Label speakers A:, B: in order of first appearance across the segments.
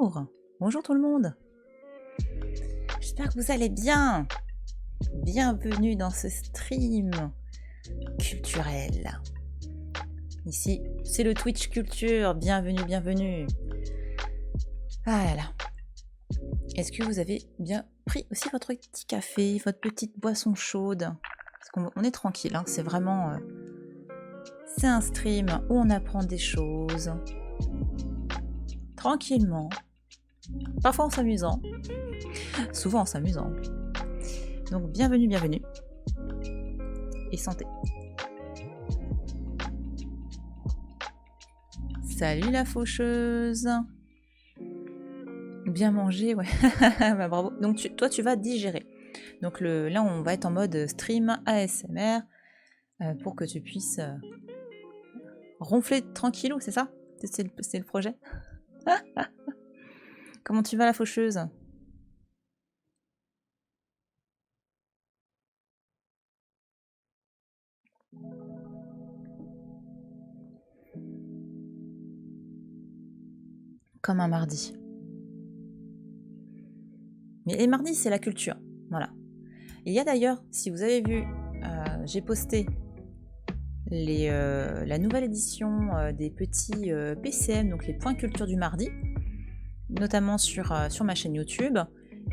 A: Bonjour, bonjour tout le monde. J'espère que vous allez bien. Bienvenue dans ce stream culturel. Ici, c'est le Twitch Culture. Bienvenue, bienvenue. Ah là là. Est-ce que vous avez bien pris aussi votre petit café, votre petite boisson chaude? Parce qu'on est tranquille, hein, c'est vraiment... c'est un stream où on apprend des choses. Tranquillement. Parfois en s'amusant. Souvent en s'amusant. Donc bienvenue, bienvenue. Et santé. Salut la faucheuse. Bien manger, ouais. Bah, bravo. Donc toi tu vas digérer. Donc là on va être en mode stream ASMR pour que tu puisses ronfler tranquillou, c'est ça? C'est le projet. Comment tu vas la faucheuse? Comme un mardi. Mais les mardis, c'est la culture. Voilà. Il y a d'ailleurs, si vous avez vu, j'ai posté la nouvelle édition des petits PCM, donc les points culture du mardi, notamment sur ma chaîne YouTube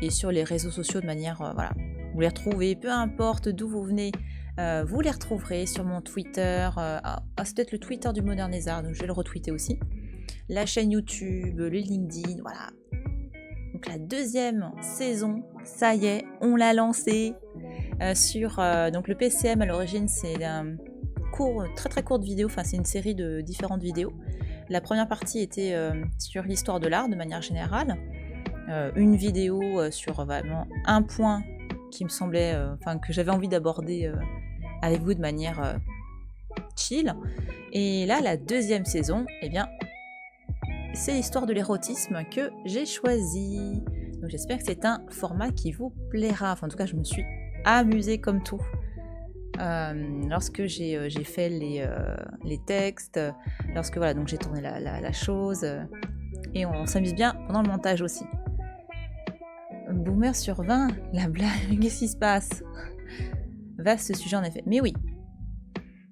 A: et sur les réseaux sociaux de manière... voilà. Vous les retrouvez, peu importe d'où vous venez, vous les retrouverez sur mon Twitter. C'est peut-être le Twitter du Modernézard, donc je vais le retweeter aussi. La chaîne YouTube, le LinkedIn, voilà. Donc la deuxième saison, ça y est, on l'a lancée sur donc le PCM. À l'origine, c'est un très très courte vidéo, enfin c'est une série de différentes vidéos. La première partie était sur l'histoire de l'art de manière générale, une vidéo sur vraiment un point qui me semblait, enfin que j'avais envie d'aborder avec vous de manière chill. Et là, la deuxième saison, eh bien, c'est l'histoire de l'érotisme que j'ai choisi. Donc j'espère que c'est un format qui vous plaira. Enfin, en tout cas, je me suis amusée comme tout. Lorsque j'ai fait les textes, lorsque voilà, donc j'ai tourné la chose, et on s'amuse bien pendant le montage aussi. Boomer sur 20, la blague, qu'est-ce qui se passe? Vaste sujet en effet. Mais oui.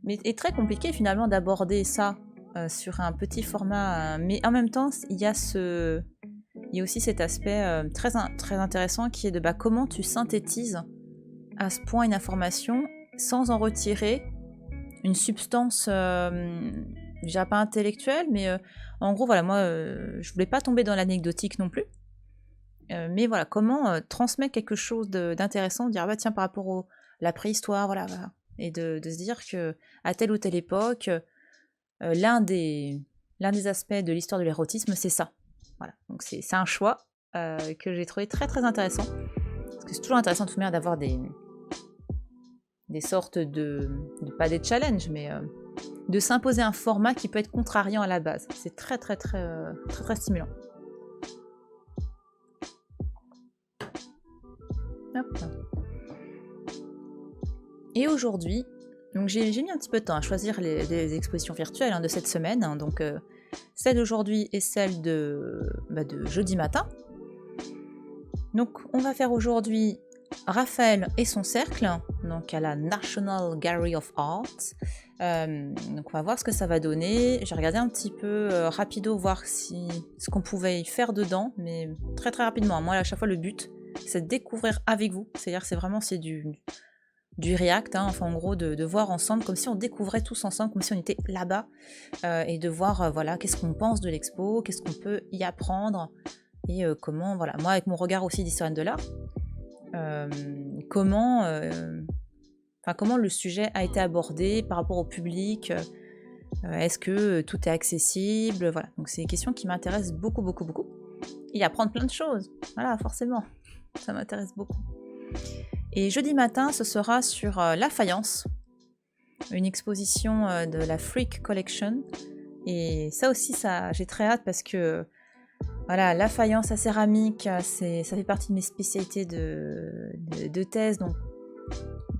A: Mais c'est très compliqué finalement d'aborder ça sur un petit format. Mais en même temps, il y a aussi cet aspect très intéressant qui est de comment tu synthétises à ce point une information sans en retirer une substance, je dirais pas intellectuelle, mais en gros, voilà, moi, je voulais pas tomber dans l'anecdotique non plus. Mais voilà, comment transmettre quelque chose d'intéressant, dire bah tiens par rapport à la préhistoire, voilà, et de se dire que à telle ou telle époque, l'un des aspects de l'histoire de l'érotisme, c'est ça. Voilà, donc c'est un choix que j'ai trouvé très très intéressant, parce que c'est toujours intéressant de toute manière d'avoir des sortes pas des challenges, mais de s'imposer un format qui peut être contrariant à la base. C'est très très très très très stimulant. Hop. Et aujourd'hui, donc j'ai mis un petit peu de temps à choisir les expositions virtuelles de cette semaine, hein, donc celle d'aujourd'hui et celle de jeudi matin. Donc on va faire aujourd'hui Raphaël et son cercle, donc à la National Gallery of Art. Donc on va voir ce que ça va donner. J'ai regardé un petit peu rapido voir ce qu'on pouvait y faire dedans, mais très très rapidement. Moi à chaque fois le but c'est de découvrir avec vous, c'est-à-dire c'est du react, hein, enfin en gros de voir ensemble comme si on découvrait tous ensemble, comme si on était là-bas, et de voir voilà qu'est-ce qu'on pense de l'expo, qu'est-ce qu'on peut y apprendre, et comment, voilà, moi avec mon regard aussi d'historienne de l'art, comment le sujet a été abordé par rapport au public, est-ce que tout est accessible, voilà, donc c'est des questions qui m'intéressent beaucoup beaucoup beaucoup, et apprendre plein de choses, voilà, forcément, ça m'intéresse beaucoup. Et jeudi matin, ce sera sur la faïence, une exposition de la Freak Collection. Et ça aussi, j'ai très hâte parce que voilà, la faïence, la céramique, ça fait partie de mes spécialités de thèse. Donc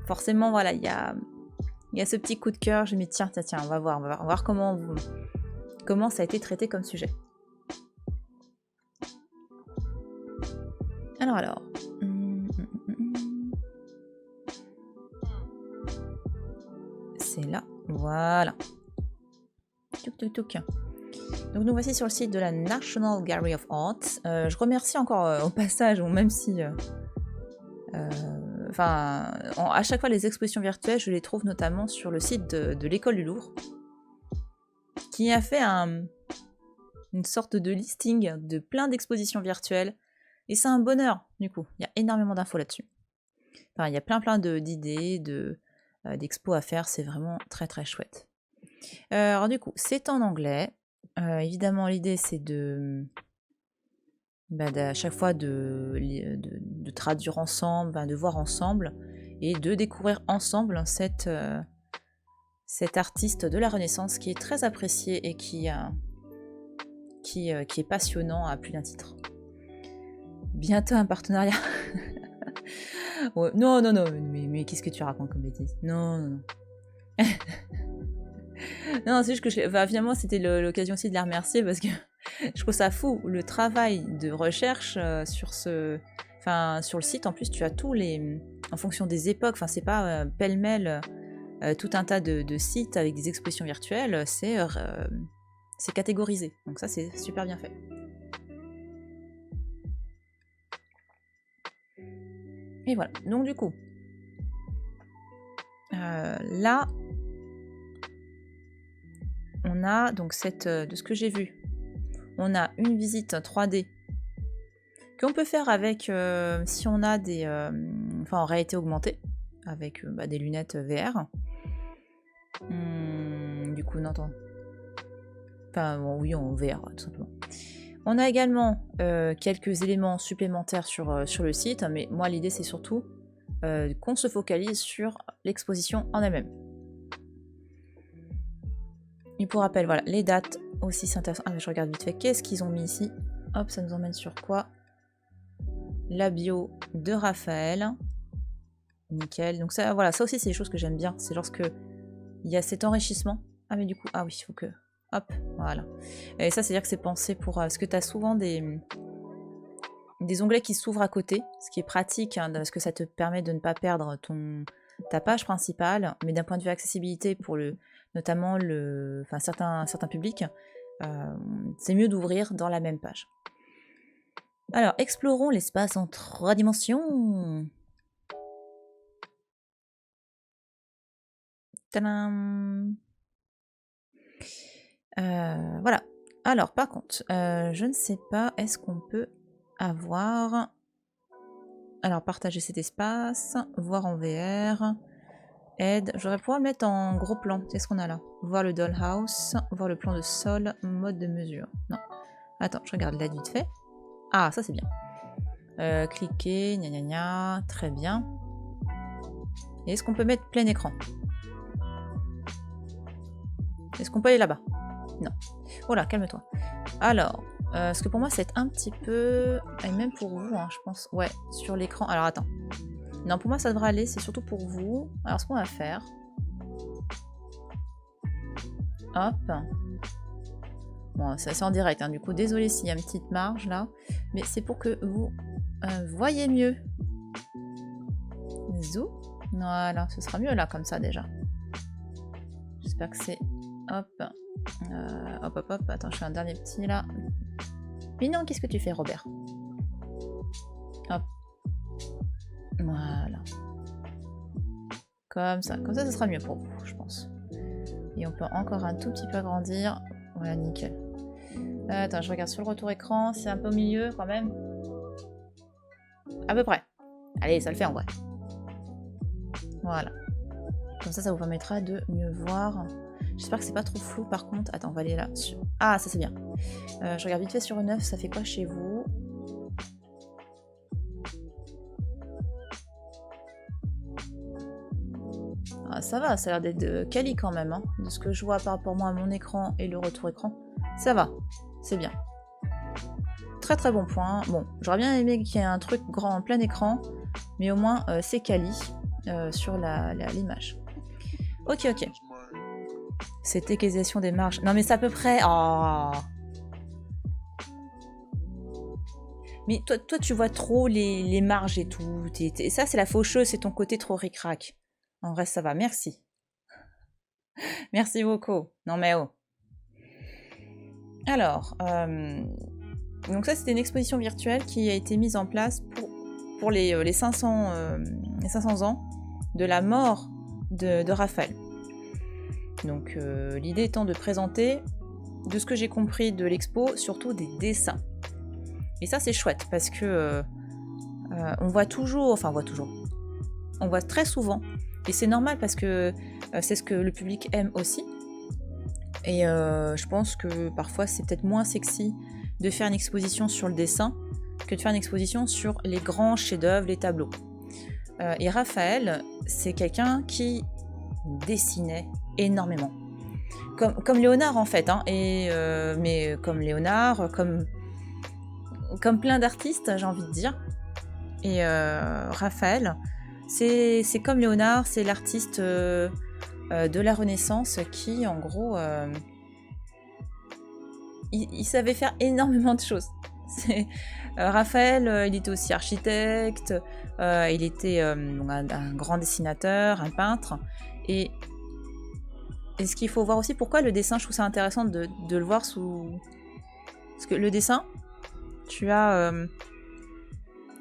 A: forcément, voilà, il y a ce petit coup de cœur. Je me dis tiens, on va voir comment ça a été traité comme sujet. Alors. C'est là. Voilà. Tuk tuk tuk. Donc nous voici sur le site de la National Gallery of Art. Je remercie encore au passage, ou même si... à chaque fois les expositions virtuelles, je les trouve notamment sur le site de l'école du Louvre, qui a fait une sorte de listing de plein d'expositions virtuelles. Et c'est un bonheur, du coup. Il y a énormément d'infos là-dessus. Enfin, il y a plein d'idées, d'expos à faire. C'est vraiment très très chouette. Alors du coup, c'est en anglais. Évidemment, l'idée, c'est à chaque fois de traduire ensemble, de voir ensemble, et de découvrir ensemble cet artiste de la Renaissance qui est très apprécié et qui est passionnant à plus d'un titre. Bientôt un partenariat. Ouais, non, mais qu'est-ce que tu racontes comme bêtise? Non. Non, c'est juste que finalement c'était l'occasion aussi de la remercier parce que je trouve ça fou, le travail de recherche sur le site. En plus, tu as en fonction des époques, c'est pas pêle-mêle tout un tas de sites avec des expositions virtuelles, c'est catégorisé. Donc ça, c'est super bien fait. Et voilà. Donc du coup, là, on a donc de ce que j'ai vu, on a une visite 3D qu'on peut faire avec, si on a en réalité augmentée, avec des lunettes VR. Du coup, non, attends. Oui, en VR, tout simplement. On a également quelques éléments supplémentaires sur le site, mais moi, l'idée, c'est surtout qu'on se focalise sur l'exposition en elle-même. Et pour rappel, voilà, les dates aussi, c'est intéressant. Je regarde vite fait, qu'est-ce qu'ils ont mis ici? Hop, ça nous emmène sur quoi? La bio de Raphaël. Nickel. Donc ça, voilà, ça aussi, c'est des choses que j'aime bien. C'est lorsque il y a cet enrichissement. Ah, mais du coup, oui, il faut que... Hop, voilà. Et ça, c'est-à-dire que c'est pensé pour... parce que tu as souvent des onglets qui s'ouvrent à côté, ce qui est pratique, parce que ça te permet de ne pas perdre ta page principale, mais d'un point de vue accessibilité pour notamment certains publics, c'est mieux d'ouvrir dans la même page. Alors, explorons l'espace en 3 dimensions. Tadam. Voilà. Alors, par contre, je ne sais pas, est-ce qu'on peut avoir... Alors, partager cet espace, voir en VR, aide. J'aurais pouvoir le mettre en gros plan. Qu'est-ce qu'on a là? Voir le dollhouse, voir le plan de sol, mode de mesure. Non. Attends, je regarde l'aide vite fait. Ah, ça c'est bien. Cliquer, gna gna gna, très bien. Et est-ce qu'on peut mettre plein écran? Est-ce qu'on peut aller là-bas? Non. Oh là, calme-toi. Alors, parce que pour moi, c'est un petit peu... Et même pour vous, je pense. Ouais, sur l'écran. Alors, attends. Non, pour moi, ça devrait aller. C'est surtout pour vous. Alors, ce qu'on va faire... Hop. Bon, c'est en direct. Du coup, désolé s'il y a une petite marge, là. Mais c'est pour que vous voyez mieux. Zou. Voilà, ce sera mieux, là, comme ça, déjà. J'espère que c'est... Hop. Hop. Attends, je fais un dernier petit là. Mais non, qu'est-ce que tu fais, Robert? Hop. Voilà. Comme ça, ce sera mieux pour vous, je pense. Et on peut encore un tout petit peu agrandir. Voilà, nickel. Attends, je regarde sur le retour écran. C'est un peu au milieu quand même. À peu près. Allez, ça le fait en vrai. Voilà. Comme ça vous permettra de mieux voir. J'espère que c'est pas trop flou par contre. Attends, on va aller là. Ah, ça c'est bien. Je regarde vite fait sur une œuvre, ça fait quoi chez vous? Ah, ça va, ça a l'air d'être quali quand même. De ce que je vois par rapport moi à mon écran et le retour écran. Ça va, c'est bien. Très très bon point. Bon, j'aurais bien aimé qu'il y ait un truc grand en plein écran, mais au moins c'est quali sur l'image. Ok. Cette égalisation des marges. Non mais c'est à peu près... Oh. Mais toi, tu vois trop les marges et tout. Ça, c'est la faucheuse, c'est ton côté trop ric-rac. En vrai, ça va. Merci. Merci beaucoup. Non mais oh. Alors, donc ça, c'était une exposition virtuelle qui a été mise en place pour les 500 ans de la mort de Raphaël. Donc l'idée étant de présenter, de ce que j'ai compris de l'expo, surtout des dessins. Et ça, c'est chouette parce que on voit très souvent, et c'est normal parce que c'est ce que le public aime aussi. Et je pense que parfois c'est peut-être moins sexy de faire une exposition sur le dessin que de faire une exposition sur les grands chefs-d'œuvre, les tableaux. Et Raphaël, c'est quelqu'un qui dessinait énormément. Comme Léonard en fait, hein, mais comme Léonard, comme plein d'artistes, j'ai envie de dire. Et Raphaël, c'est comme Léonard, c'est l'artiste de la Renaissance qui, en gros, il savait faire énormément de choses. Raphaël, il était aussi architecte, il était un grand dessinateur, un peintre. Et ce qu'il faut voir aussi, pourquoi le dessin, je trouve ça intéressant de le voir sous... Parce que le dessin, tu as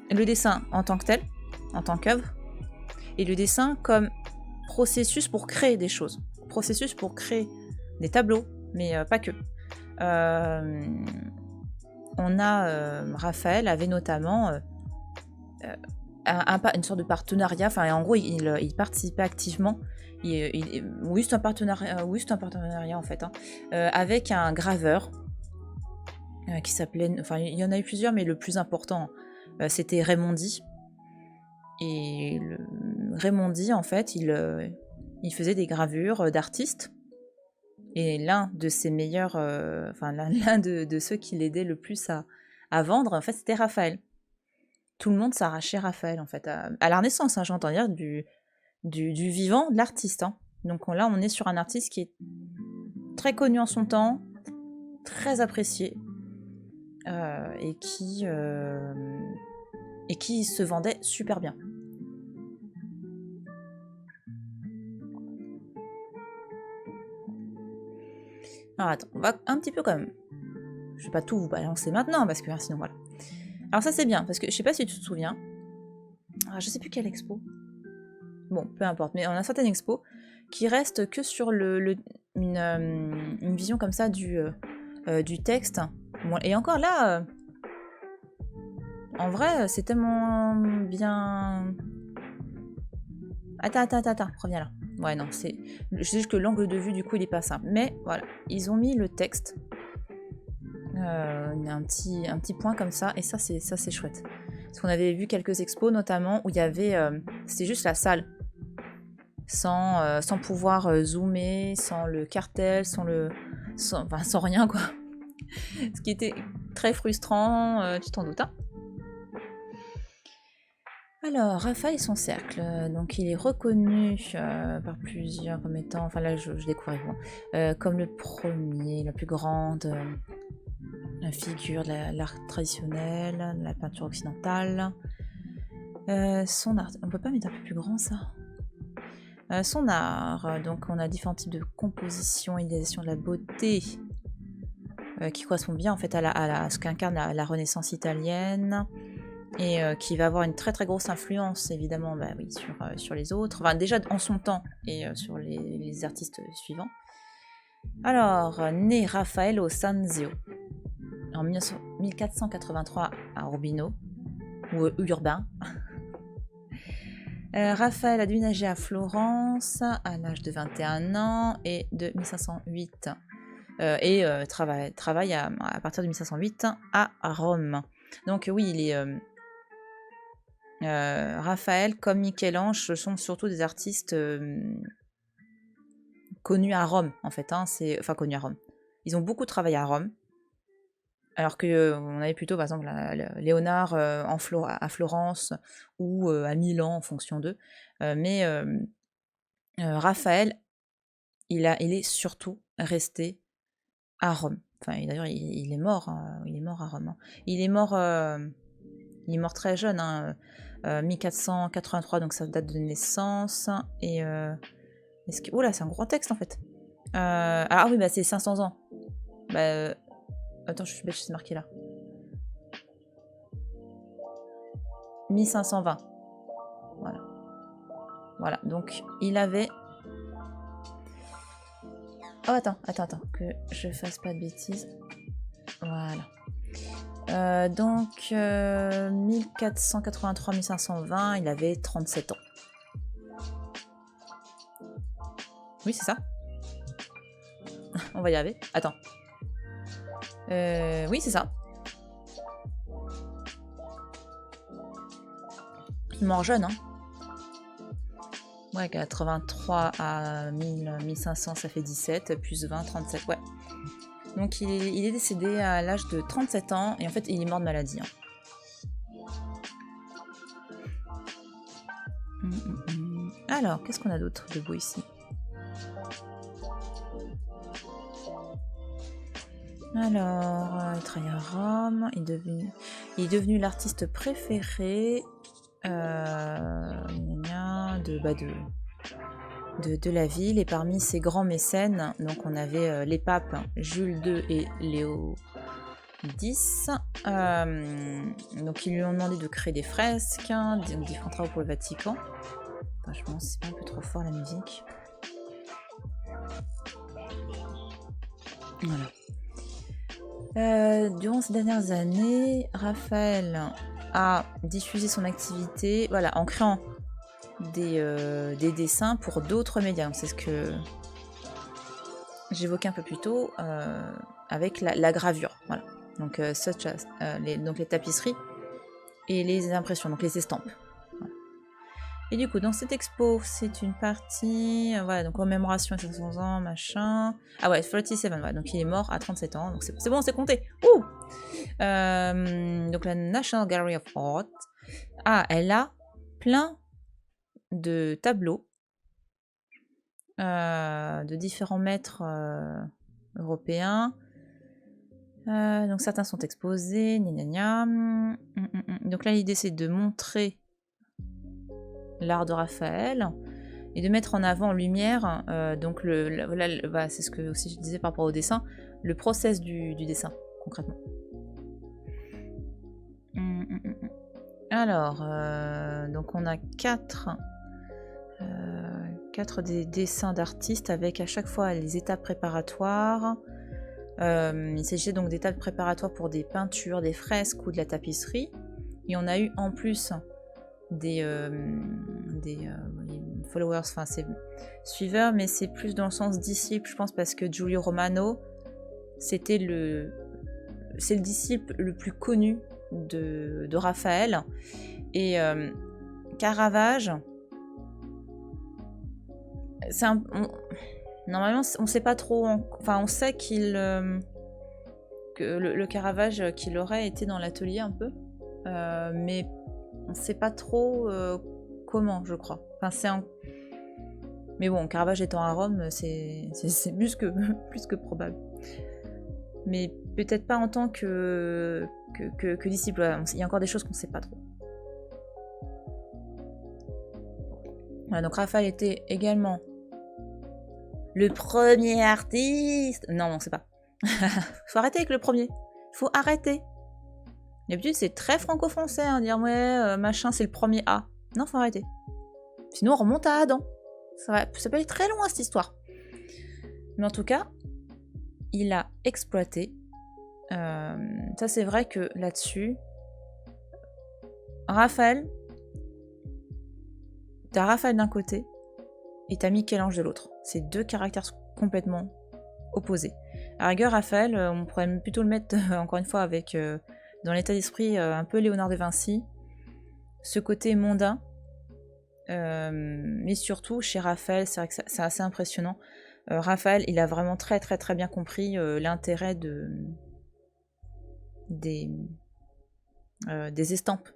A: le dessin en tant que tel, en tant qu'œuvre, et le dessin comme processus pour créer des choses, processus pour créer des tableaux, mais pas que. Raphaël avait notamment une sorte de partenariat, enfin en gros il participait activement, oui c'est un partenariat en fait, hein, avec un graveur qui s'appelait, enfin il y en a eu plusieurs mais le plus important c'était Raymondi. Et Raymondi en fait il faisait des gravures d'artistes. Et l'un de ses meilleurs, l'un de ceux qui l'aidaient le plus à vendre, en fait, c'était Raphaël. Tout le monde s'arrachait Raphaël, en fait, à la Renaissance, hein, j'entends dire, du vivant, de l'artiste. Hein. Donc là, on est sur un artiste qui est très connu en son temps, très apprécié, et qui se vendait super bien. Alors attends, on va un petit peu quand même. Je vais pas tout vous balancer maintenant parce que sinon voilà. Alors ça c'est bien parce que je sais pas si tu te souviens. Je sais plus quelle expo. Bon, peu importe, mais on a certaines expos qui restent que sur une vision comme ça du texte. Bon, et encore là, en vrai, c'est tellement bien. Attends, reviens là. Ouais, non, je sais juste que l'angle de vue, du coup, il est pas simple. Mais voilà, ils ont mis le texte, un petit point comme ça, et ça, c'est chouette. Parce qu'on avait vu quelques expos, notamment, où il y avait... c'était juste la salle. Sans pouvoir zoomer, sans le cartel, sans rien, quoi. Ce qui était très frustrant, tu t'en doutes, hein. Alors, Raphaël et son cercle, donc il est reconnu par plusieurs comme étant, enfin là je découvre comme le premier, la plus grande figure de l'art traditionnel, de la peinture occidentale. Son art, on peut pas mettre un peu plus grand ça? Son art, donc on a différents types de composition, idéalisation de la beauté, qui correspond bien en fait à ce qu'incarne la Renaissance italienne. Et qui va avoir une très très grosse influence évidemment sur les autres, enfin déjà en son temps et sur les artistes suivants. Alors, né Raffaello Sanzio en 1483 à Urbino, ou Urbain. Raphaël a déménagé à Florence à l'âge de 21 ans et de 1508 et travaille à partir de 1508 à Rome. Donc oui, il est... Raphaël comme Michel-Ange sont surtout des artistes connus à Rome en fait, hein, connus à Rome. Ils ont beaucoup travaillé à Rome, alors que on avait plutôt par exemple Léonard à Florence ou à Milan en fonction d'eux. Mais Raphaël, il est surtout resté à Rome. Enfin, d'ailleurs, il est mort. Il est mort à Rome. Hein. Il est mort Il est mort très jeune, hein, 1483, donc ça date de naissance. Et est-ce que... Oula, c'est un gros texte en fait. Ah oui, bah c'est 500 ans. Bah, attends, je suis bête, c'est marqué là. 1520. Voilà. Voilà, donc il avait... Oh, attends, que je fasse pas de bêtises. Voilà. Donc, 1483-1520, il avait 37 ans. Oui, c'est ça. On va y arriver. Attends. Oui, c'est ça. Il est mort jeune, hein. Ouais, 83 à 1500, ça fait 17, plus 20, 37, ouais. Donc il est décédé à l'âge de 37 ans, et en fait, il est mort de maladie. Hein. Alors, qu'est-ce qu'on a d'autre de beau ici? Alors, il travaille à Rome, il est devenu l'artiste préféré de la ville, et parmi ses grands mécènes, donc on avait les papes Jules II et Léo X, donc ils lui ont demandé de créer des fresques, différents travaux pour le Vatican. Enfin, je pense que c'est pas un peu trop fort la musique. Voilà. Durant ces dernières années, Raphaël a diffusé son activité, voilà, en créant des dessins pour d'autres médias. C'est ce que j'évoquais un peu plus tôt avec la gravure. Voilà. Donc, donc les tapisseries et les impressions, donc les estampes. Voilà. Et du coup, dans cette expo, c'est une partie, voilà, donc commémoration à 500 ans, machin. Ah ouais, 37, ouais, donc il est mort à 37 ans, donc c'est bon, c'est compté. Ouh donc la National Gallery of Art. Ah, elle a plein de tableaux de différents maîtres européens. Donc certains sont exposés, gna gna gna. Donc là l'idée c'est de montrer l'art de Raphaël et de mettre en avant en lumière donc voilà, c'est ce que aussi je disais par rapport au dessin, le process du dessin concrètement. Alors donc on a 4 des dessins d'artistes avec à chaque fois les étapes préparatoires. Il s'agissait donc d'étapes préparatoires pour des peintures, des fresques ou de la tapisserie. Et on a eu en plus des followers, enfin c'est suiveurs, mais c'est plus dans le sens disciple, je pense, parce que Giulio Romano, c'est le disciple le plus connu de Raphaël. Et Caravage, c'est normalement on sait pas trop, enfin on sait que le Caravage qu'il aurait été dans l'atelier un peu, mais on sait pas trop comment, je crois. Enfin mais bon, Caravage étant à Rome, c'est plus que probable. Mais peut-être pas en tant que disciple. Il y a encore des choses qu'on sait pas trop. Voilà, donc Raphaël était également le premier artiste. Non, c'est pas. Faut arrêter avec le premier. Faut arrêter. D'habitude, c'est très franco-français, hein, dire ouais, machin, c'est le premier A. Non, faut arrêter. Sinon, on remonte à Adam. Ça peut aller très loin, cette histoire. Mais en tout cas, il a exploité. Ça, c'est vrai que là-dessus, Raphaël, t'as Raphaël d'un côté et t'as Michel-Ange de l'autre. C'est deux caractères complètement opposés. À rigueur, Raphaël, on pourrait plutôt le mettre, encore une fois, avec dans l'état d'esprit un peu Léonard de Vinci. Ce côté mondain. Mais surtout, chez Raphaël, c'est vrai que c'est assez impressionnant. Raphaël, il a vraiment très très très bien compris l'intérêt des estampes.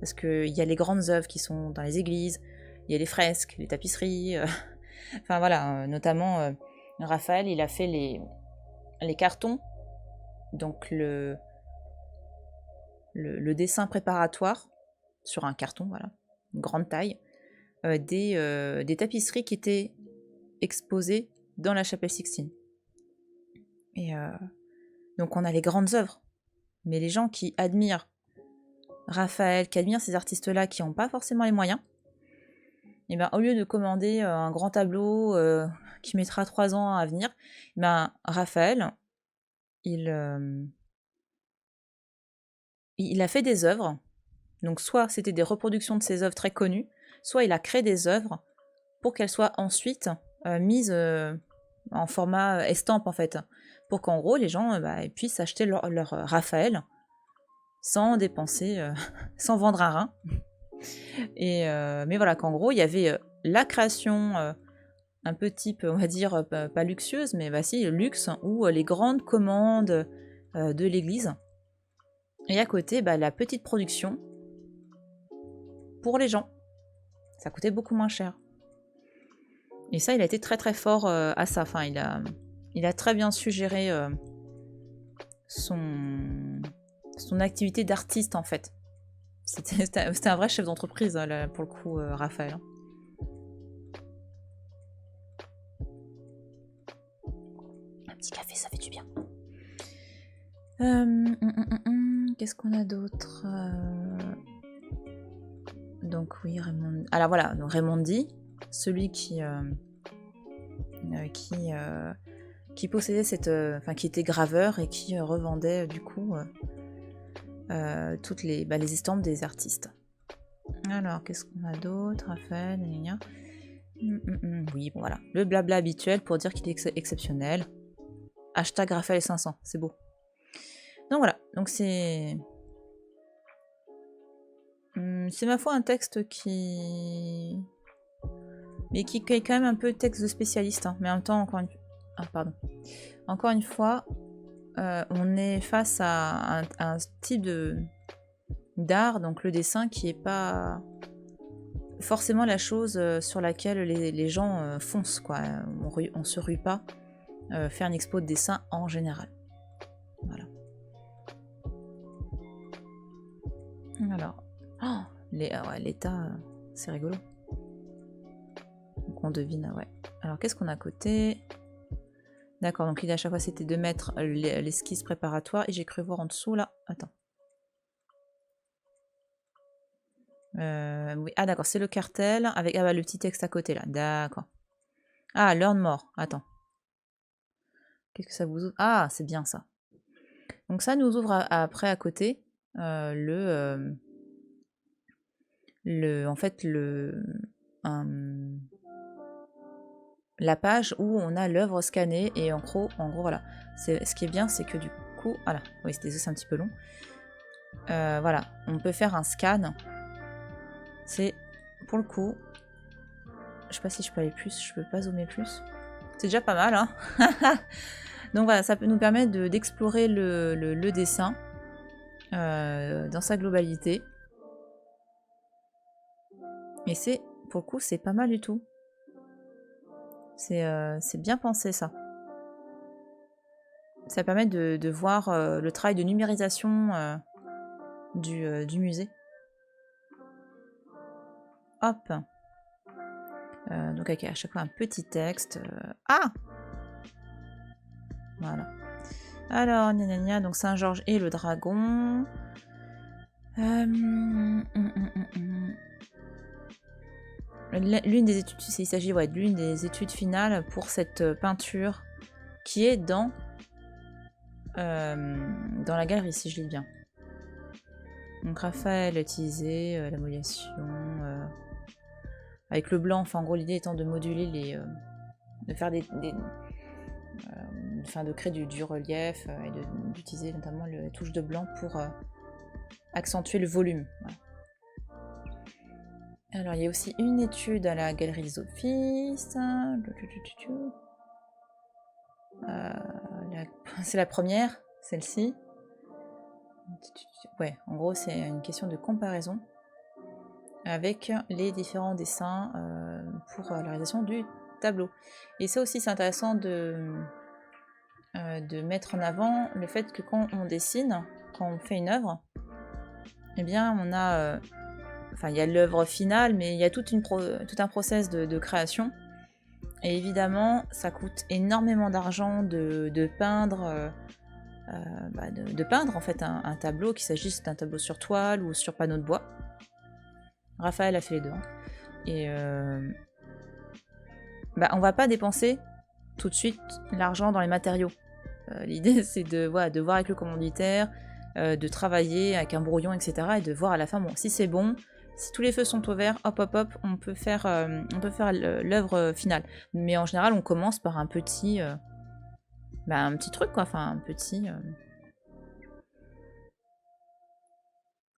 A: Parce qu'il y a les grandes œuvres qui sont dans les églises, il y a les fresques, les tapisseries. Enfin voilà, notamment Raphaël, il a fait les cartons. Donc le dessin préparatoire sur un carton, voilà, une grande taille, des tapisseries qui étaient exposées dans la chapelle Sixtine. Et donc on a les grandes œuvres, mais les gens qui admirent Raphaël, qui admirent ces artistes-là qui n'ont pas forcément les moyens, et ben, au lieu de commander un grand tableau qui mettra 3 ans à venir, ben, Raphaël, il a fait des œuvres. Donc soit c'était des reproductions de ses œuvres très connues, soit il a créé des œuvres pour qu'elles soient ensuite mises en format estampe en fait, pour qu'en gros les gens puissent acheter leur Raphaël sans dépenser, sans vendre un rein. Et mais voilà, qu'en gros il y avait la création un peu type, on va dire, pas luxueuse, mais si, luxe, ou les grandes commandes de l'église. Et à côté, la petite production pour les gens. Ça coûtait beaucoup moins cher. Et ça, il a été très très fort à ça. Enfin, il a très bien su gérer son activité d'artiste, en fait. C'était un vrai chef d'entreprise, là, pour le coup, Raphaël. Un petit café, ça fait du bien. Qu'est-ce qu'on a d'autre Donc oui, Raymond... Alors voilà, donc Raimondi, celui qui possédait cette... Enfin, qui était graveur et qui revendait, du coup, toutes les estampes des artistes. Alors, qu'est-ce qu'on a d'autre à faire? Oui, bon voilà. Le blabla habituel pour dire qu'il est exceptionnel. Hashtag Raphaël 500, c'est beau. Donc voilà, donc c'est ma foi un texte qui est quand même un peu texte de spécialiste, hein. Mais en même temps, encore une fois, on est face à un type d'art, donc le dessin, qui est pas forcément la chose sur laquelle les gens foncent, quoi. On se rue pas faire une expo de dessin en général. Voilà. Alors, l'état, c'est rigolo. Donc on devine, ouais. Alors qu'est-ce qu'on a à côté? D'accord, donc l'idée à chaque fois c'était de mettre l'esquisse préparatoire, et j'ai cru voir en dessous là. Attends. Oui. Ah d'accord, c'est le cartel avec le petit texte à côté là. D'accord. Ah, Learn More. Attends. Qu'est-ce que ça vous ouvre? Ah, c'est bien ça. Donc ça nous ouvre après à côté la page où on a l'œuvre scannée, et en gros voilà. Ce qui est bien, c'est que du coup, voilà, oui, c'est un petit peu long. Voilà, on peut faire un scan. C'est pour le coup, je sais pas si je peux aller plus, je peux pas zoomer plus. C'est déjà pas mal, hein. Donc voilà, ça peut nous permettre d'explorer le dessin dans sa globalité. Et c'est, pour le coup, c'est pas mal du tout. C'est bien pensé, ça. Ça permet de voir le travail de numérisation du musée. Hop. Donc avec à chaque fois un petit texte. Ah! Voilà. Alors, gna, donc Saint-Georges et le dragon. L'une des études, il s'agit de l'une des études finales pour cette peinture qui est dans la galerie, si je lis bien. Donc Raphaël a utilisé la modulation avec le blanc. Enfin, en gros, l'idée étant de moduler de faire de créer du relief et d'utiliser notamment la touche de blanc pour accentuer le volume. Voilà. Alors, il y a aussi une étude à la galerie des offices. C'est la première, celle-ci. Ouais, en gros, c'est une question de comparaison avec les différents dessins pour la réalisation du tableau. Et ça aussi, c'est intéressant de mettre en avant le fait que quand on dessine, quand on fait une œuvre, eh bien, on a... Enfin, il y a l'œuvre finale, mais il y a tout un process de création. Et évidemment, ça coûte énormément d'argent de peindre, de peindre en fait un tableau, qu'il s'agisse d'un tableau sur toile ou sur panneau de bois. Raphaël a fait les deux. Hein. Et on va pas dépenser tout de suite l'argent dans les matériaux. L'idée, c'est de voir avec le commanditaire, de travailler avec un brouillon, etc. Et de voir à la fin, bon, si c'est bon, si tous les feux sont au vert, hop, hop, hop, on peut faire l'œuvre finale. Mais en général, on commence par un petit truc, quoi. Enfin, un petit...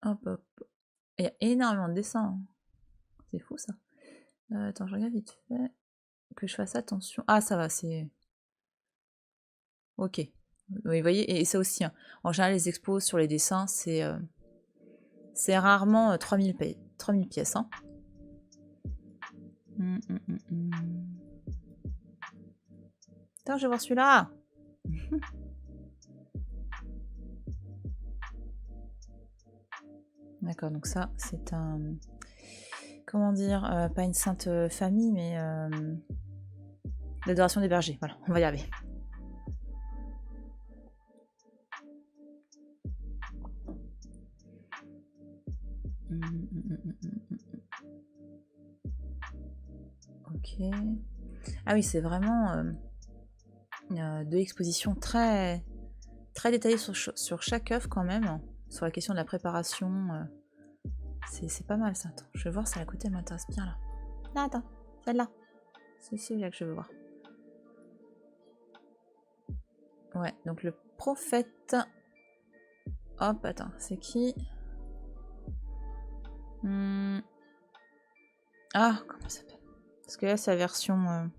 A: Hop, hop. Il y a énormément de dessins. Hein. C'est fou, ça. Attends, je regarde vite fait. Que je fasse attention. Ah, ça va, c'est... Ok. Oui, vous voyez, et ça aussi, hein. En général, les expos sur les dessins, c'est rarement 3000 pièces. Hein. Attends, je vais voir celui-là. D'accord, donc ça, c'est un... Comment dire, pas une sainte famille, mais l'adoration des bergers. Voilà, on va y arriver. Ok. Ah oui, c'est vraiment de l'exposition très, très détaillée sur chaque œuvre quand même. Sur la question de la préparation. C'est pas mal ça. Attends, je vais voir si la côté m'intéresse bien là. Non, attends, celle-là. C'est celui-là que je veux voir. Ouais, donc le prophète. Hop, attends, c'est qui? Ah, comment ça s'appelle? Parce que là, c'est la version...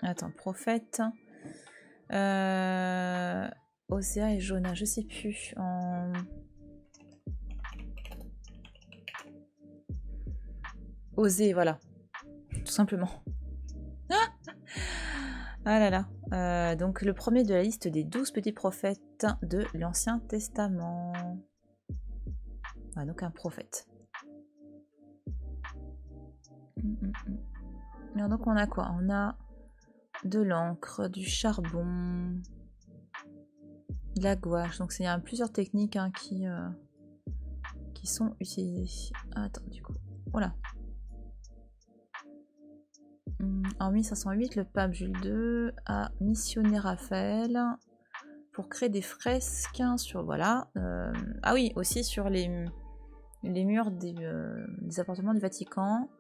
A: Attends, prophète... Osée et Jonah, je sais plus. Osée, voilà. Tout simplement. Ah là là. Donc le premier de la liste des 12 petits prophètes de l'Ancien Testament. Ah, donc un prophète. Alors donc on a quoi? On a de l'encre, du charbon, de la gouache. Donc il y a plusieurs techniques hein, qui sont utilisées. Ah, attends, du coup. Voilà. En 1508, le pape Jules II a missionné Raphaël pour créer des fresques sur... Voilà. Ah oui, aussi sur les murs des appartements du Vatican.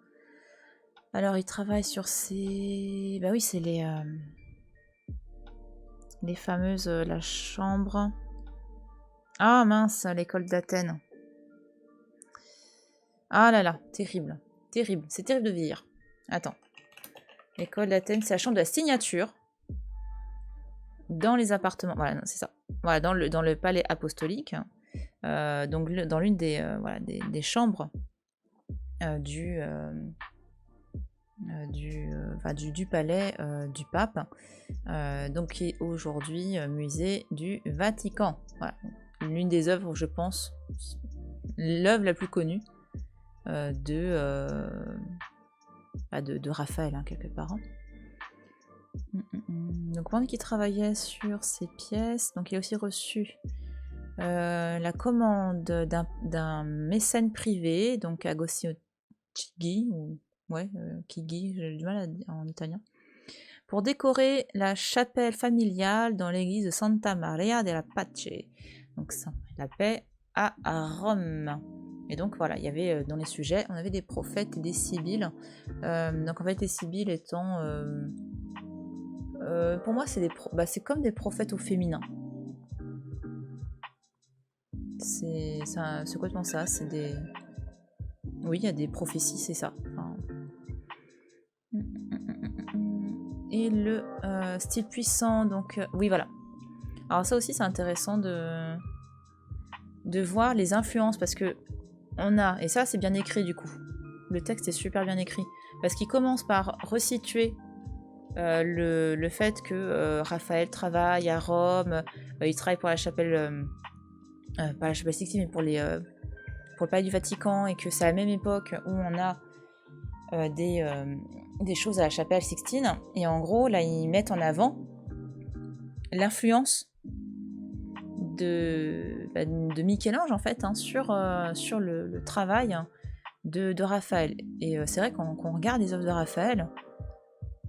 A: Alors, il travaille sur ces... Bah oui, c'est les fameuses... la chambre... Ah mince, l'école d'Athènes. Ah là là, terrible. Terrible, c'est terrible de vieillir. Attends. L'école d'Athènes, c'est la chambre de la signature. Dans les appartements... Voilà, c'est ça. Voilà, dans le palais apostolique. Donc, dans l'une des chambres du palais du pape, donc qui est aujourd'hui musée du Vatican. Voilà. L'une des œuvres, je pense, l'œuvre la plus connue de Raphaël, hein, quelque part. Hein. Donc pendant qu'il travaillait sur ces pièces, donc il a aussi reçu la commande d'un mécène privé, donc Agostino Chigi, ou Chigi, j'ai du mal à dire en italien, pour décorer la chapelle familiale dans l'église de Santa Maria della Pace, donc la paix à Rome. Et donc voilà, il y avait dans les sujets, on avait des prophètes et des sibylles. Donc en fait, les sibylles étant, pour moi, c'est comme des prophètes au féminin. C'est complètement ça. C'est des... Oui, il y a des prophéties, c'est ça. Enfin... Et le style puissant, donc... oui, voilà. Alors ça aussi, c'est intéressant de voir les influences, parce que on a... Et ça, c'est bien écrit, du coup. Le texte est super bien écrit. Parce qu'il commence par resituer le fait que Raphaël travaille à Rome, il travaille pour la chapelle pas la chapelle Sixtine, mais pour le palais du Vatican, et que c'est à la même époque où on a des choses à la chapelle Sixtine. Et en gros, là, ils mettent en avant l'influence de Michel-Ange, en fait, hein, sur le travail de Raphaël. Et c'est vrai, quand on regarde les œuvres de Raphaël,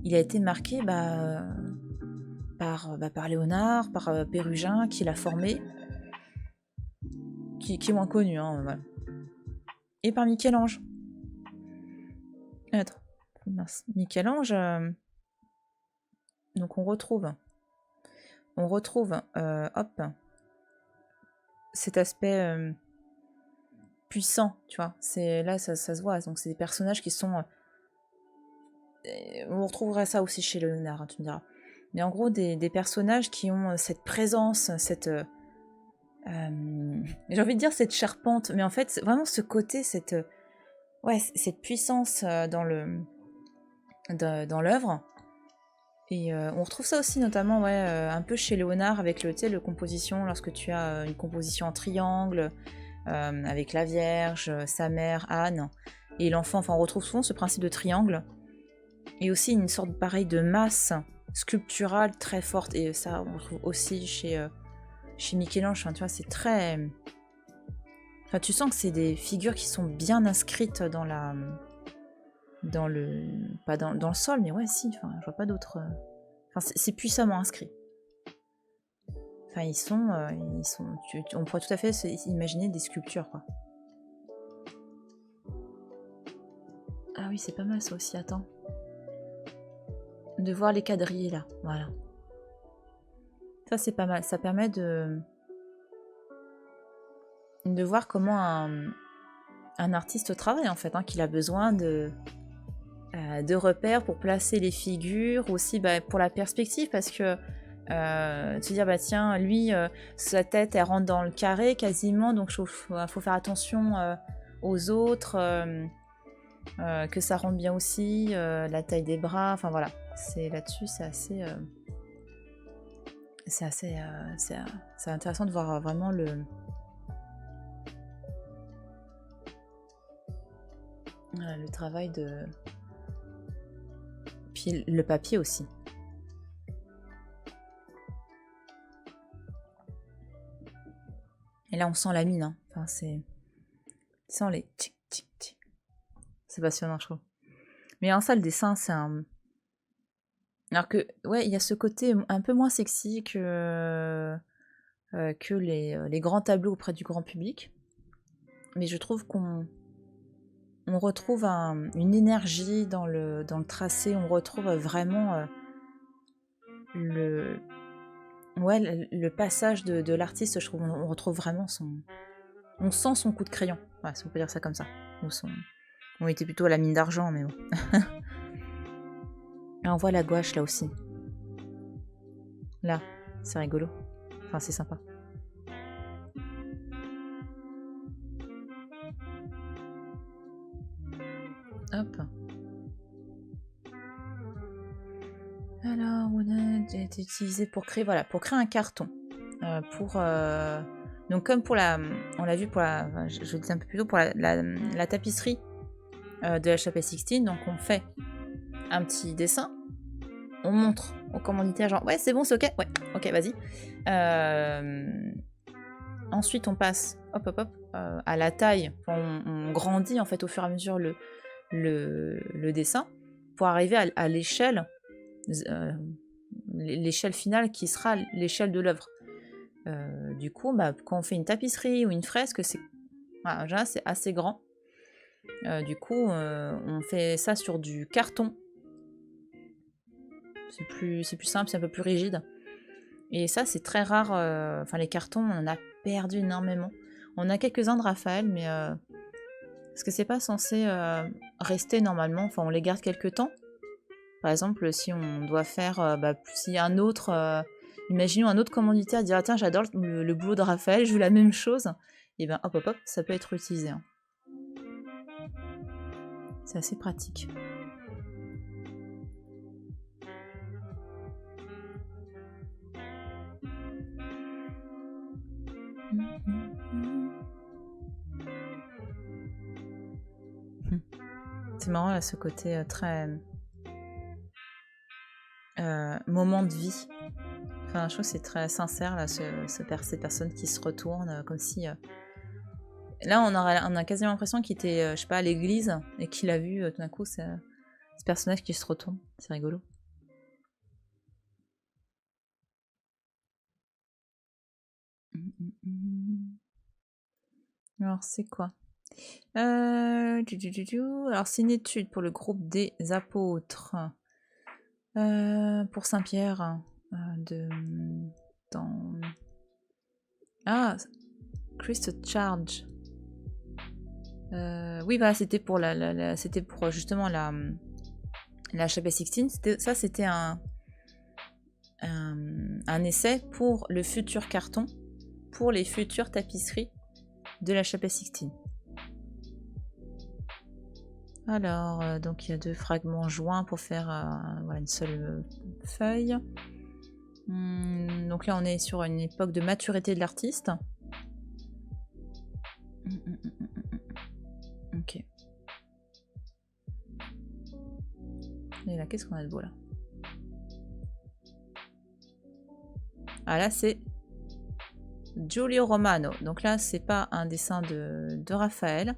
A: il a été marqué par Léonard, par Pérugin, qui l'a formé, qui est moins connu, hein, voilà. Et par Michel-Ange. Attends, mince. Michel-Ange, donc on retrouve hop, cet aspect puissant, tu vois. C'est là, ça se voit. Donc c'est des personnages qui sont, on retrouverait ça aussi chez Léonard, hein, tu me diras. Mais en gros, des personnages qui ont cette présence, cette j'ai envie de dire cette charpente, mais en fait, c'est vraiment ce côté, cette puissance dans l'œuvre. Et on retrouve ça aussi notamment un peu chez Léonard avec le composition, lorsque tu as une composition en triangle, avec la Vierge, sa mère, Anne, et l'enfant. Enfin, on retrouve souvent ce principe de triangle. Et aussi une sorte pareil de masse sculpturale très forte. Et ça, on retrouve aussi chez Michel-Ange. Enfin, tu vois, c'est très... Enfin, tu sens que c'est des figures qui sont bien inscrites dans le... Pas dans le sol, mais ouais, si. Enfin, je vois pas d'autres... Enfin, c'est puissamment inscrit. Enfin, on pourrait tout à fait imaginer des sculptures, quoi. Ah oui, c'est pas mal ça aussi, attends. De voir les quadrillés là, voilà. Ça c'est pas mal, ça permet de voir comment un artiste travaille en fait, hein, qu'il a besoin de repères pour placer les figures, aussi pour la perspective, parce que se dire tiens, lui sa tête elle rentre dans le carré quasiment, donc faut faire attention aux autres, que ça rentre bien aussi, la taille des bras, enfin voilà, c'est là-dessus, c'est intéressant de voir vraiment le travail de... Puis le papier aussi. Et là, on sent la mine, hein. Enfin, c'est... Tu sens les... Tic, tic, tic. C'est passionnant, je trouve. Mais en ça, le dessin, c'est un... Alors que, ouais, il y a ce côté un peu moins sexy que les grands tableaux auprès du grand public. Mais je trouve qu'on retrouve une énergie dans le tracé, on retrouve vraiment le passage de l'artiste, je trouve. On retrouve vraiment on sent son coup de crayon, ouais, si on peut dire ça comme ça. On était plutôt à la mine d'argent, mais bon. Et on voit la gouache là aussi. Là, c'est rigolo. Enfin, c'est sympa. Hop. Alors, on a été utilisé pour créer un carton. Donc comme on l'a vu pour je le disais un peu plus tôt, pour la tapisserie de la chapelle Sixtine, donc on fait un petit dessin, on montre au commanditaire genre ouais c'est bon, c'est ok, vas-y. Ensuite on passe hop à la taille, on grandit en fait au fur et à mesure le dessin pour arriver à l'échelle, l'échelle finale qui sera l'échelle de l'œuvre. Du coup, quand on fait une tapisserie ou une fresque, c'est assez grand. Du coup, on fait ça sur du carton. C'est plus simple, c'est un peu plus rigide. Et ça, c'est très rare. Enfin, les cartons, on en a perdu énormément. On a quelques-uns de Raphaël, mais parce que c'est pas censé rester normalement. Enfin, on les garde quelques temps. Par exemple, si on doit faire, si un autre, imaginons un autre commanditaire dire tiens, j'adore le boulot de Raphaël, je veux la même chose, et ben hop, ça peut être utilisé. Hein. C'est assez pratique. C'est marrant là, ce côté très moment de vie. Enfin, je trouve que c'est très sincère là, ces personnes qui se retournent comme si. Là, on a quasiment l'impression qu'il était, je sais pas, à l'église et qu'il a vu tout d'un coup ce personnage qui se retourne. C'est rigolo. Alors, c'est quoi? Alors, c'est une étude pour le groupe des apôtres. Pour Saint-Pierre. Ah, Christ Charge. Oui, voilà, c'était pour c'était pour justement la chapelle Sixtine. Ça, c'était un essai pour le futur carton, pour les futures tapisseries de la chapelle Sixtine. Alors, donc il y a 2 fragments joints pour faire voilà, une seule feuille. Donc là, on est sur une époque de maturité de l'artiste. Ok. Et là, qu'est-ce qu'on a de beau là? Ah là, c'est Giulio Romano. Donc là, c'est pas un dessin de Raphaël.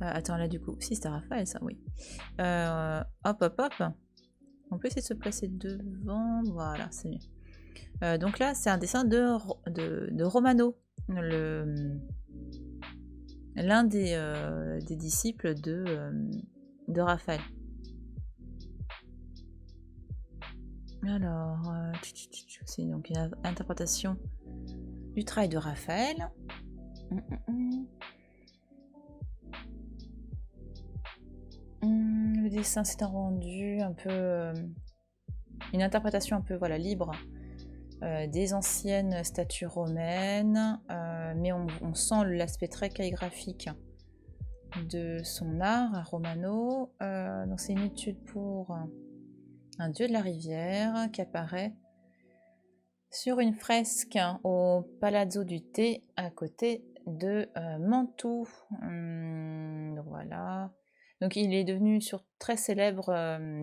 A: Attends, là, du coup, si c'était Raphaël, ça, oui. Hop, hop, hop. On peut essayer de se placer devant. Voilà, c'est mieux. Donc là, c'est un dessin de Romano, l'un des disciples de Raphaël. Alors, c'est donc une interprétation du travail de Raphaël. Le dessin, c'est un rendu un peu... une interprétation un peu voilà, libre des anciennes statues romaines, mais on sent l'aspect très calligraphique de son art à Romano. Donc c'est une étude pour un dieu de la rivière qui apparaît sur une fresque au Palazzo du Thé à côté de Mantoue. Donc voilà. Donc il est devenu très célèbre,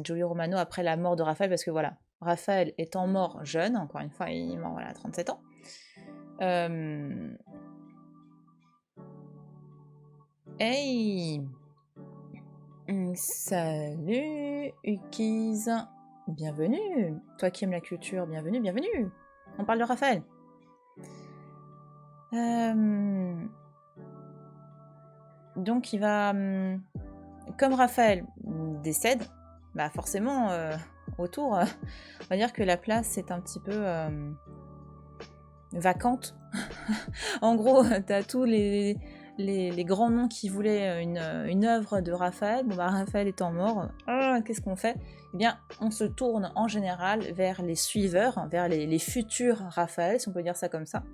A: Giulio Romano, après la mort de Raphaël, parce que voilà, Raphaël étant mort jeune, encore une fois, il est mort voilà, à 37 ans. Hey! Salut Ukiz, bienvenue. Toi qui aimes la culture, bienvenue, bienvenue. On parle de Raphaël. Donc il va... comme Raphaël décède, bah forcément, autour, on va dire que la place est un petit peu vacante. En gros, t'as tous les grands noms qui voulaient une œuvre de Raphaël. Bon bah Raphaël étant mort, qu'est-ce qu'on fait? Eh bien, on se tourne en général vers les suiveurs, vers les futurs Raphaël, si on peut dire ça comme ça,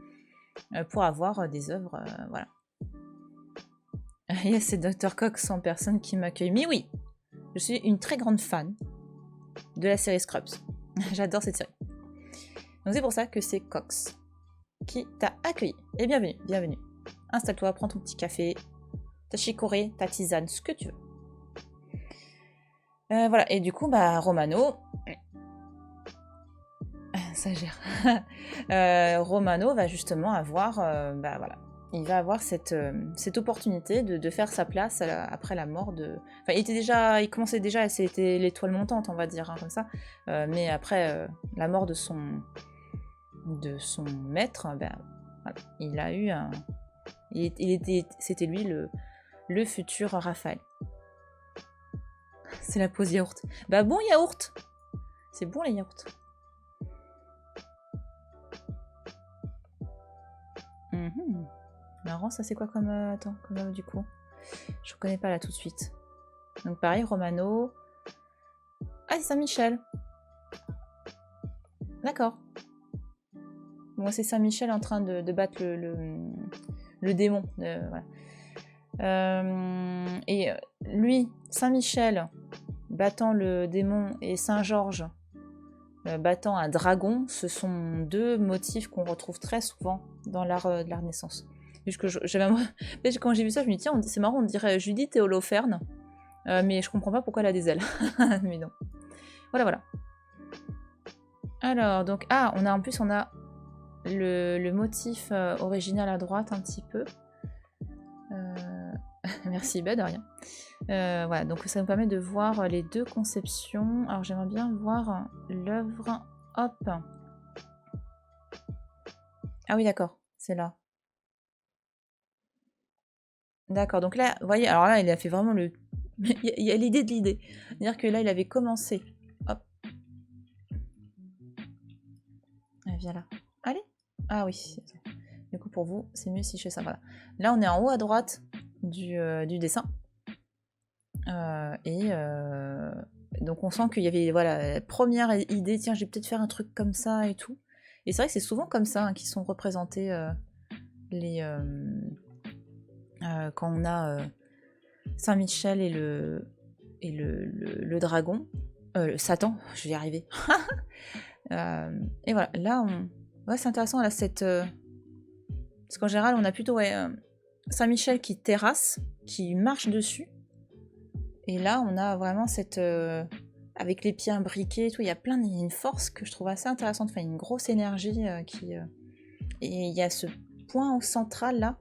A: pour avoir des œuvres, voilà. Yes, c'est Dr. Cox en personne qui m'accueille. Mais oui, je suis une très grande fan de la série Scrubs. J'adore cette série. Donc c'est pour ça que c'est Cox qui t'a accueilli. Et bienvenue, bienvenue. Installe-toi, prends ton petit café, ta chicorée, ta tisane, ce que tu veux. Voilà, et du coup, bah, Romano... ça gère. Romano va justement avoir... bah voilà. Il va avoir cette opportunité de faire sa place après la mort de... Enfin, il commençait déjà, c'était l'étoile montante, on va dire, hein, comme ça. Mais après la mort de son maître, ben, voilà, il a eu un... C'était lui le futur Raphaël. C'est la pause yaourt. Bah bon yaourt. C'est bon les yaourts. Marrant, ça c'est quoi comme... attends, comme du coup je reconnais pas là tout de suite. Donc pareil, Romano. Ah, c'est Saint-Michel. D'accord. Bon, c'est Saint-Michel en train de battre le démon. Voilà. Et lui, Saint-Michel, battant le démon, et Saint-Georges, battant un dragon, ce sont deux motifs qu'on retrouve très souvent dans l'art de la Renaissance. Juste que quand j'ai vu ça, je me dis tiens, c'est marrant, on dirait Judith et Holoferne, mais je comprends pas pourquoi elle a des ailes. Mais non. Voilà. Alors, donc, en plus, on a le motif original à droite un petit peu. Merci, bah de rien. Voilà, donc ça nous permet de voir les deux conceptions. Alors, j'aimerais bien voir l'œuvre. Hop. Ah oui, d'accord, c'est là. D'accord, donc là, vous voyez, alors là, il a fait vraiment le... il y a l'idée de l'idée. C'est-à-dire que là, il avait commencé. Hop. Ah, viens là. Allez. Ah oui. Du coup, pour vous, c'est mieux si je fais ça. Voilà. Là, on est en haut à droite du dessin. Donc, on sent qu'il y avait, voilà, la première idée, tiens, je vais peut-être faire un truc comme ça et tout. Et c'est vrai que c'est souvent comme ça hein, qu'ils sont représentés quand on a Saint-Michel et le dragon. Satan, je vais y arriver. Et voilà, là, ouais, c'est intéressant, là, parce qu'en général, on a plutôt Saint-Michel qui terrasse, qui marche dessus. Et là, on a vraiment cette... avec les pieds imbriqués et tout, il y a une force que je trouve assez intéressante, enfin, une grosse énergie qui... Et il y a ce point au central, là.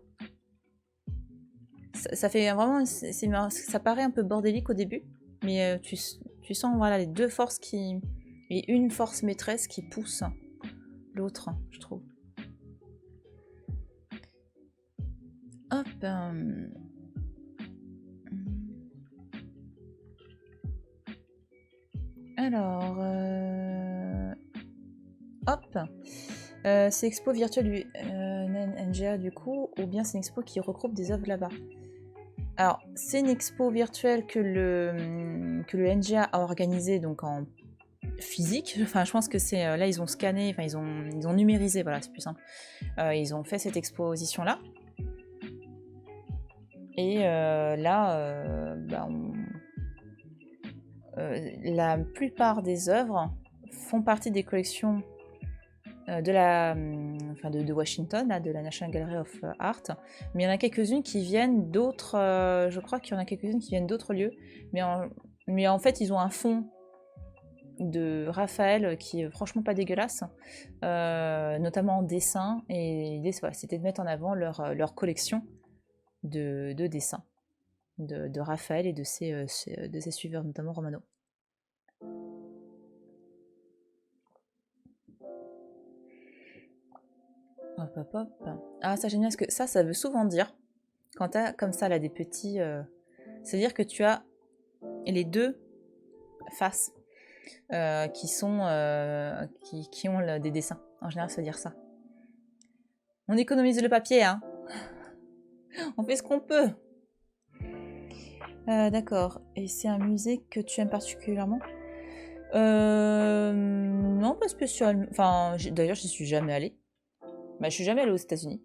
A: Ça fait vraiment... ça paraît un peu bordélique au début, mais tu sens, voilà, les deux forces qui... Et une force maîtresse qui pousse l'autre, je trouve. Hop. Alors. Hop. C'est l'expo virtuelle du NGA du coup, ou bien c'est une expo qui regroupe des œuvres là-bas. Alors, c'est une expo virtuelle que le NGA a organisée donc en physique. Enfin, je pense que c'est là ils ont scanné, enfin ils ont numérisé, voilà, c'est plus simple. Ils ont fait cette exposition là. Et là, la plupart des œuvres font partie des collections de Washington, là, de la National Gallery of Art, mais il y en a quelques-unes qui viennent d'autres, je crois qu'il y en a quelques-unes qui viennent d'autres lieux, mais en fait ils ont un fond de Raphaël qui est franchement pas dégueulasse, notamment en dessin, et l'idée c'était de mettre en avant leur collection de dessins de Raphaël et de ses suiveurs, notamment Romano. Hop. Ah, ça j'aime bien, parce que ça veut souvent dire, quand t'as comme ça là des petits... c'est-à-dire que tu as les deux faces qui sont qui ont des dessins. En général, ça veut dire ça. On économise le papier, hein. On fait ce qu'on peut. D'accord. Et c'est un musée que tu aimes particulièrement? Non, pas spécialement. Enfin, d'ailleurs, j'y suis jamais allée. Bah, je suis jamais allée aux États-Unis.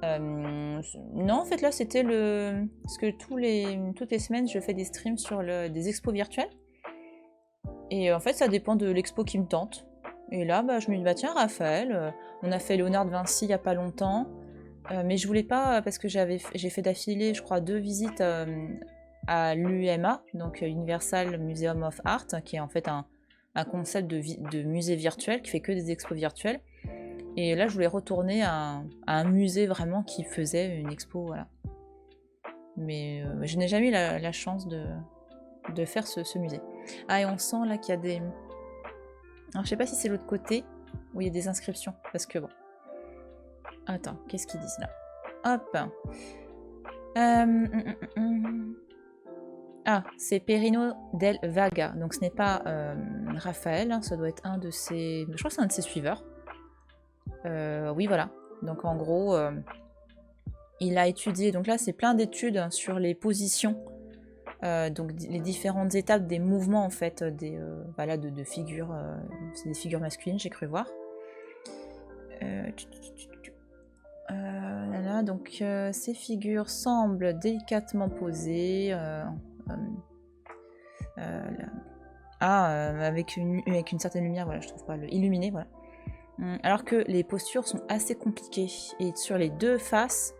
A: Non, en fait, là, c'était parce que toutes les semaines, je fais des streams sur des expos virtuelles. Et en fait, ça dépend de l'expo qui me tente. Et là, bah, je me dis, bah tiens, Raphaël, on a fait Léonard de Vinci il y a pas longtemps. Mais je voulais pas, parce que j'ai fait d'affilée, je crois, 2 visites à l'UMA, donc Universal Museum of Art, qui est en fait un concept de musée virtuel, qui fait que des expos virtuelles. Et là, je voulais retourner à un musée vraiment qui faisait une expo, voilà. Mais je n'ai jamais eu la chance de faire ce musée. Ah, et on sent là qu'il y a des... Alors, je sais pas si c'est l'autre côté, où il y a des inscriptions, parce que bon... Attends, qu'est-ce qu'ils disent là? Hop. Ah, c'est Perino del Vaga, donc ce n'est pas Raphaël, hein, ça doit être un de ses... Je crois que c'est un de ses suiveurs. Oui, voilà. Donc en gros, il a étudié... Donc là, c'est plein d'études sur les positions, donc les différentes étapes des mouvements, en fait, voilà, de figures. C'est des figures masculines, j'ai cru voir. Donc ces figures semblent délicatement posées, avec une certaine lumière, voilà, je trouve pas illuminé, voilà. Alors que les postures sont assez compliquées. Et sur les deux faces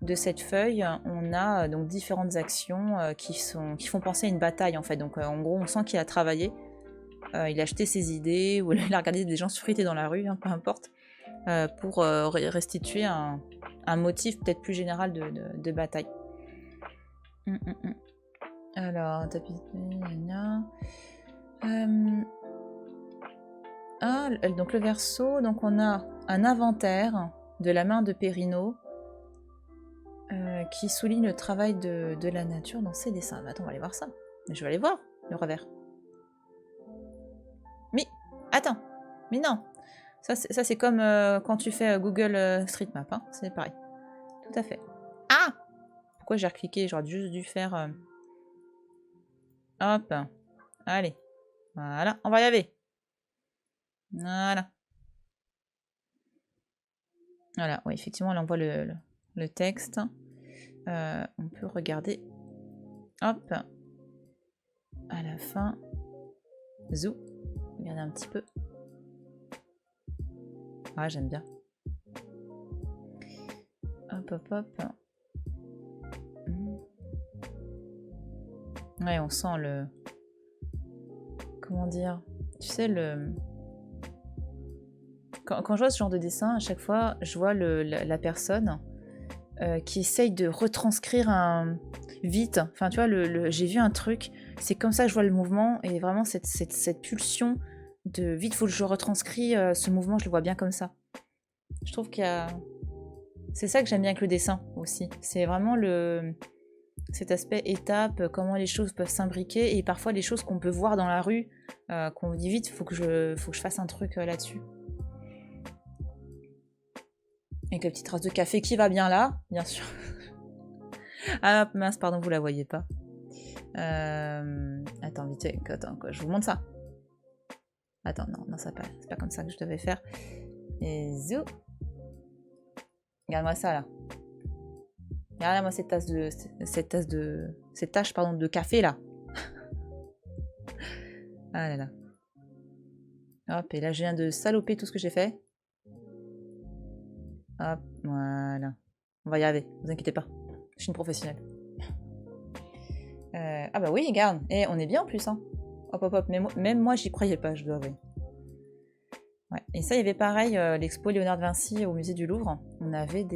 A: de cette feuille, on a donc différentes actions qui font penser à une bataille en fait. Donc en gros, on sent qu'il a travaillé. Il a acheté ses idées, ou il a regardé des gens surfiter dans la rue, hein, peu importe, pour restituer un motif peut-être plus général de bataille. Alors, tapis... donc le verso, donc on a un inventaire de la main de Perrino qui souligne le travail de la nature dans ses dessins. Mais attends, on va aller voir ça. Je vais aller voir le revers. Mais, attends, mais non. Ça c'est comme quand tu fais Google Street Map, hein. C'est pareil. Tout à fait. Ah! Pourquoi j'ai recliqué? J'aurais juste dû faire... Hop. Allez. Voilà, on va y aller. Voilà. Voilà, oui, effectivement, là on voit le texte. On peut regarder. Hop. À la fin. Zou. Regardez un petit peu. Ah, j'aime bien. Hop, hop, hop. Ouais, on sent le... Comment dire? Tu sais, le... Quand je vois ce genre de dessin, à chaque fois, je vois la personne qui essaye de retranscrire vite. Enfin, tu vois, j'ai vu un truc, c'est comme ça que je vois le mouvement, et vraiment, cette pulsion de vite, faut que je retranscris ce mouvement, je le vois bien comme ça. Je trouve qu'il y a... C'est ça que j'aime bien avec le dessin, aussi. C'est vraiment cet aspect étape, comment les choses peuvent s'imbriquer, et parfois les choses qu'on peut voir dans la rue, qu'on dit vite, faut que je fasse un truc là-dessus. Avec la petite trace de café qui va bien là, bien sûr. Ah mince, pardon, vous la voyez pas. Attends, vite, attends, quoi, je vous montre ça. Attends, non, c'est pas comme ça que je devais faire. Et zou. Regarde-moi ça là. Regarde-moi cette tache de café là. Ah là là. Hop, et là je viens de saloper tout ce que j'ai fait. Hop, voilà. On va y arriver, vous inquiétez pas. Je suis une professionnelle. Ah bah oui, regarde. Et on est bien en plus, hein. Hop, hop, hop. Mais même moi, j'y croyais pas, je dois avouer. Ouais. Et ça, il y avait pareil, l'expo Léonard de Vinci au musée du Louvre. On avait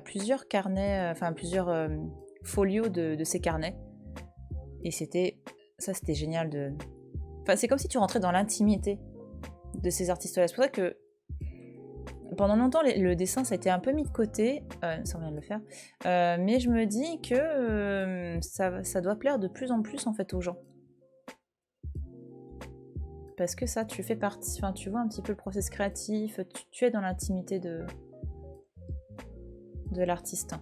A: plusieurs carnets, plusieurs folios de ces carnets. Et c'était génial de... Enfin, c'est comme si tu rentrais dans l'intimité de ces artistes-là. C'est pour ça que pendant longtemps, le dessin, ça a été un peu mis de côté, ça on vient de le faire, mais je me dis que ça doit plaire de plus en plus en fait aux gens. Parce que ça, tu fais partie, enfin tu vois un petit peu le process créatif, tu es dans l'intimité de l'artiste.